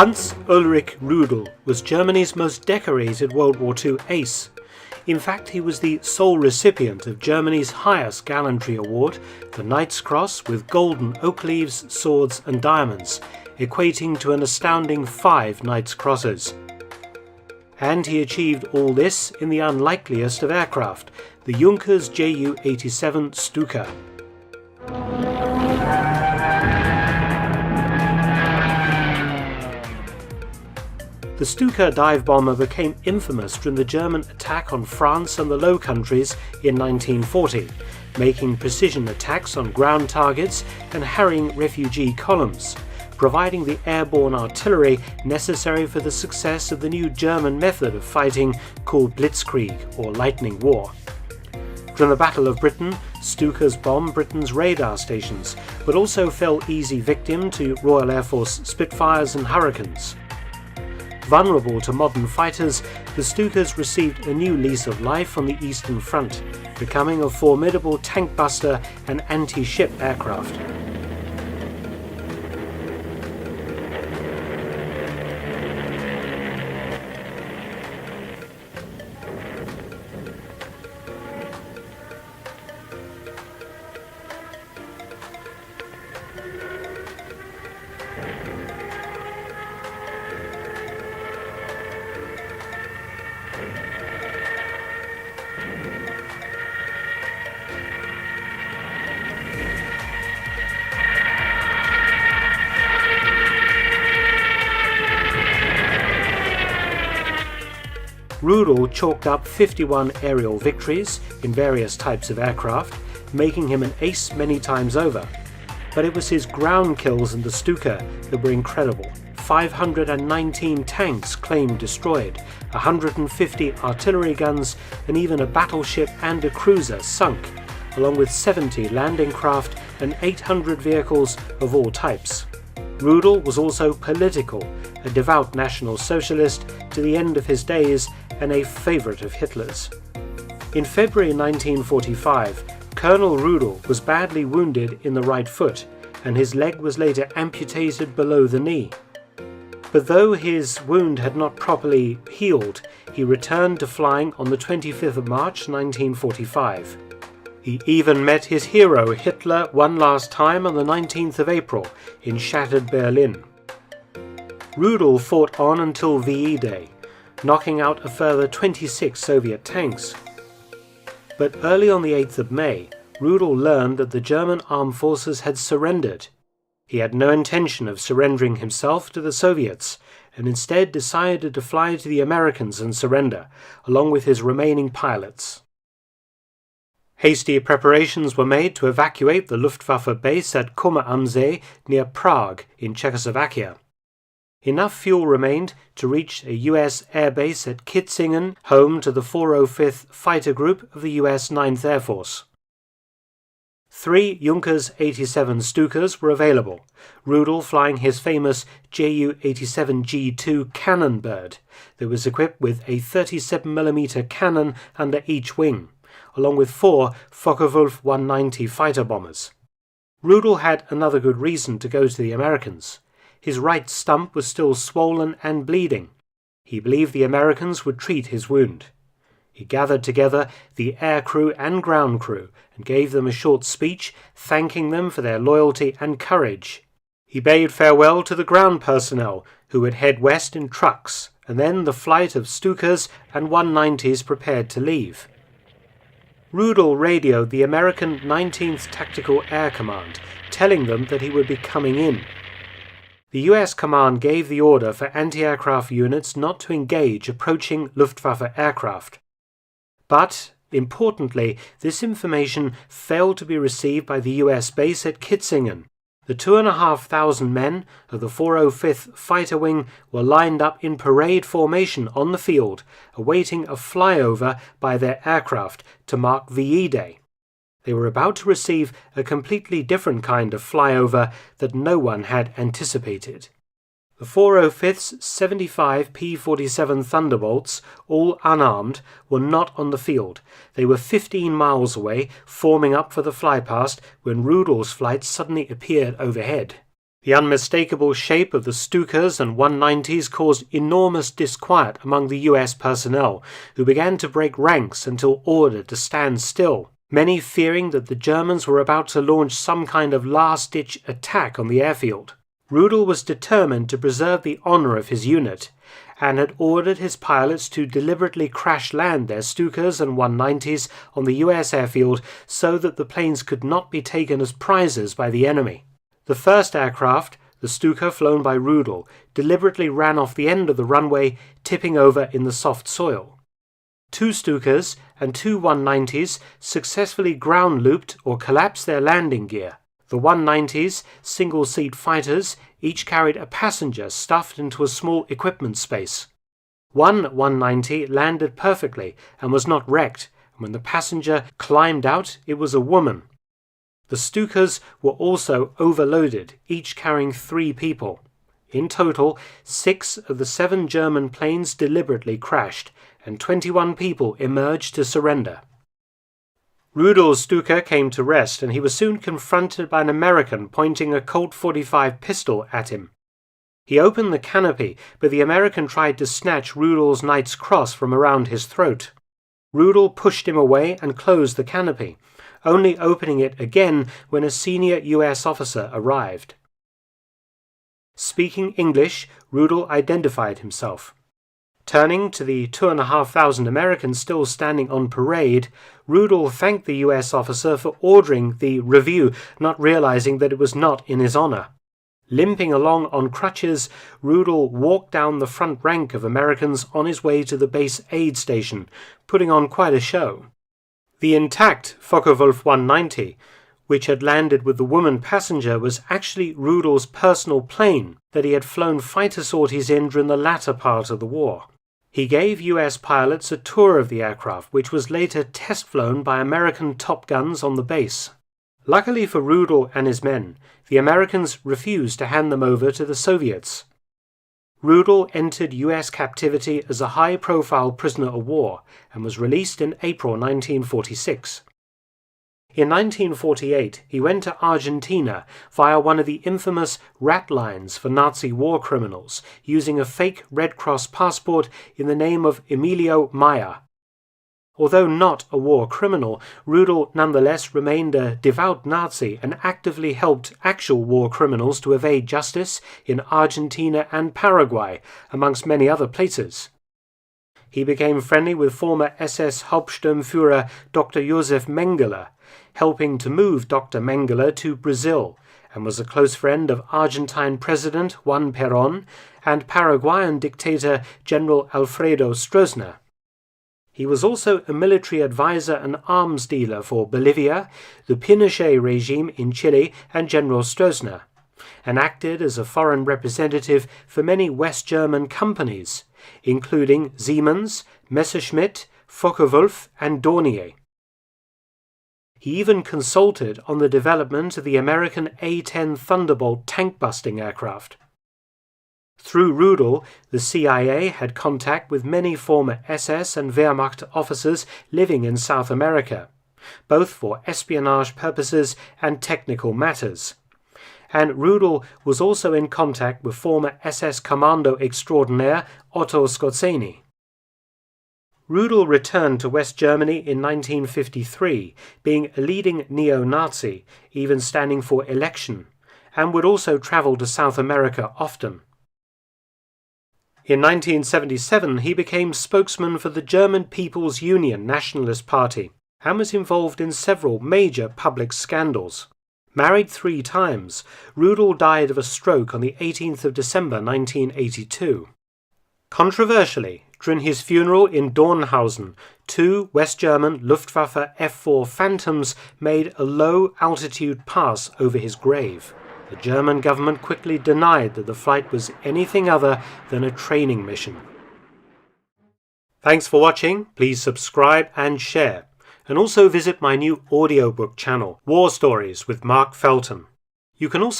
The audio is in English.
Hans Ulrich Rudel was Germany's most decorated World War II ace. In fact, he was the sole recipient of Germany's highest gallantry award, the Knight's Cross, with golden oak leaves, swords and diamonds, equating to an astounding 5 Knight's Crosses. And he achieved all this in the unlikeliest of aircraft, the Junkers Ju-87 Stuka. The Stuka dive bomber became infamous during the German attack on France and the Low Countries in 1940, making precision attacks on ground targets and harrying refugee columns, providing the airborne artillery necessary for the success of the new German method of fighting called Blitzkrieg or Lightning War. During the Battle of Britain, Stukas bombed Britain's radar stations, but also fell easy victim to Royal Air Force Spitfires and Hurricanes. Vulnerable to modern fighters, the Stukas received a new lease of life on the Eastern Front, becoming a formidable tank buster and anti-ship aircraft. Rudel chalked up 51 aerial victories in various types of aircraft, making him an ace many times over. But it was his ground kills in the Stuka that were incredible. 519 tanks claimed destroyed, 150 artillery guns, and even a battleship and a cruiser sunk, along with 70 landing craft and 800 vehicles of all types. Rudel was also political, a devout National Socialist to the end of his days and a favourite of Hitler's. In February 1945, Colonel Rudel was badly wounded in the right foot, and his leg was later amputated below the knee. But though his wound had not properly healed, he returned to flying on the 25th of March 1945. He even met his hero Hitler one last time on the 19th of April in shattered Berlin. Rudel fought on until VE Day, knocking out a further 26 Soviet tanks. But early on the 8th of May, Rudel learned that the German armed forces had surrendered. He had no intention of surrendering himself to the Soviets, and instead decided to fly to the Americans and surrender, along with his remaining pilots. Hasty preparations were made to evacuate the Luftwaffe base at Kommer am See near Prague in Czechoslovakia. Enough fuel remained to reach a US airbase at Kitzingen, home to the 405th Fighter Group of the US 9th Air Force. 3 Junkers 87 Stukas were available, Rudel flying his famous Ju-87G2 cannon bird that was equipped with a 37mm cannon under each wing, along with 4 Focke-Wulf 190 fighter bombers. Rudel had another good reason to go to the Americans. His right stump was still swollen and bleeding. He believed the Americans would treat his wound. He gathered together the air crew and ground crew and gave them a short speech thanking them for their loyalty and courage. He bade farewell to the ground personnel who would head west in trucks, and then the flight of Stukas and 190s prepared to leave. Rudel radioed the American 19th Tactical Air Command, telling them that he would be coming in. The US command gave the order for anti-aircraft units not to engage approaching Luftwaffe aircraft. But, importantly, this information failed to be received by the US base at Kitzingen. The 2,500 men of the 405th Fighter Wing were lined up in parade formation on the field, awaiting a flyover by their aircraft to mark VE Day. They were about to receive a completely different kind of flyover that no one had anticipated. The 405th's 75 P-47 Thunderbolts, all unarmed, were not on the field. They were 15 miles away, forming up for the flypast when Rudel's flight suddenly appeared overhead. The unmistakable shape of the Stukas and 190s caused enormous disquiet among the US personnel, who began to break ranks until ordered to stand still, many fearing that the Germans were about to launch some kind of last-ditch attack on the airfield. Rudel was determined to preserve the honor of his unit, and had ordered his pilots to deliberately crash-land their Stukas and 190s on the US airfield so that the planes could not be taken as prizes by the enemy. The first aircraft, the Stuka flown by Rudel, deliberately ran off the end of the runway, tipping over in the soft soil. 2 Stukas and 2 190s successfully ground-looped or collapsed their landing gear. The 190s, single-seat fighters, each carried a passenger stuffed into a small equipment space. One 190 landed perfectly and was not wrecked, and when the passenger climbed out, it was a woman. The Stukas were also overloaded, each carrying 3 people. In total, 6 of the 7 German planes deliberately crashed, and 21 people emerged to surrender. Rudel's Stuka came to rest, and he was soon confronted by an American pointing a Colt .45 pistol at him. He opened the canopy, but the American tried to snatch Rudel's Knight's Cross from around his throat. Rudel pushed him away and closed the canopy, only opening it again when a senior US officer arrived. Speaking English, Rudel identified himself. Turning to the 2,500 Americans still standing on parade, Rudel thanked the US officer for ordering the review, not realizing that it was not in his honor. Limping along on crutches, Rudel walked down the front rank of Americans on his way to the base aid station, putting on quite a show. The intact Focke-Wulf 190, which had landed with the woman passenger, was actually Rudel's personal plane that he had flown fighter sorties in during the latter part of the war. He gave US pilots a tour of the aircraft, which was later test flown by American Top Guns on the base. Luckily for Rudel and his men, the Americans refused to hand them over to the Soviets. Rudel entered US captivity as a high-profile prisoner of war and was released in April 1946. In 1948, he went to Argentina via one of the infamous rat lines for Nazi war criminals, using a fake Red Cross passport in the name of Emilio Maya. Although not a war criminal, Rudel nonetheless remained a devout Nazi and actively helped actual war criminals to evade justice in Argentina and Paraguay, amongst many other places. He became friendly with former SS Hauptsturmführer Dr. Josef Mengele, helping to move Dr. Mengele to Brazil, and was a close friend of Argentine President Juan Perón and Paraguayan dictator General Alfredo Stroessner. He was also a military advisor and arms dealer for Bolivia, the Pinochet regime in Chile, and General Stroessner, and acted as a foreign representative for many West German companies, including Siemens, Messerschmitt, Focke-Wulf, and Dornier. He even consulted on the development of the American A-10 Thunderbolt tank-busting aircraft. Through Rudel, the CIA had contact with many former SS and Wehrmacht officers living in South America, both for espionage purposes and technical matters. And Rudel was also in contact with former SS Commando extraordinaire Otto Skorzeny. Rudel returned to West Germany in 1953, being a leading neo-Nazi, even standing for election, and would also travel to South America often. In 1977, he became spokesman for the German People's Union Nationalist Party and was involved in several major public scandals. Married 3 times, Rudel died of a stroke on the 18th of December 1982. Controversially, during his funeral in Dornhausen, 2 West German Luftwaffe F-4 Phantoms made a low-altitude pass over his grave. The German government quickly denied that the flight was anything other than a training mission. Thanks for watching. Please subscribe and share. And also visit my new audiobook channel, War Stories with Mark Felton. You can also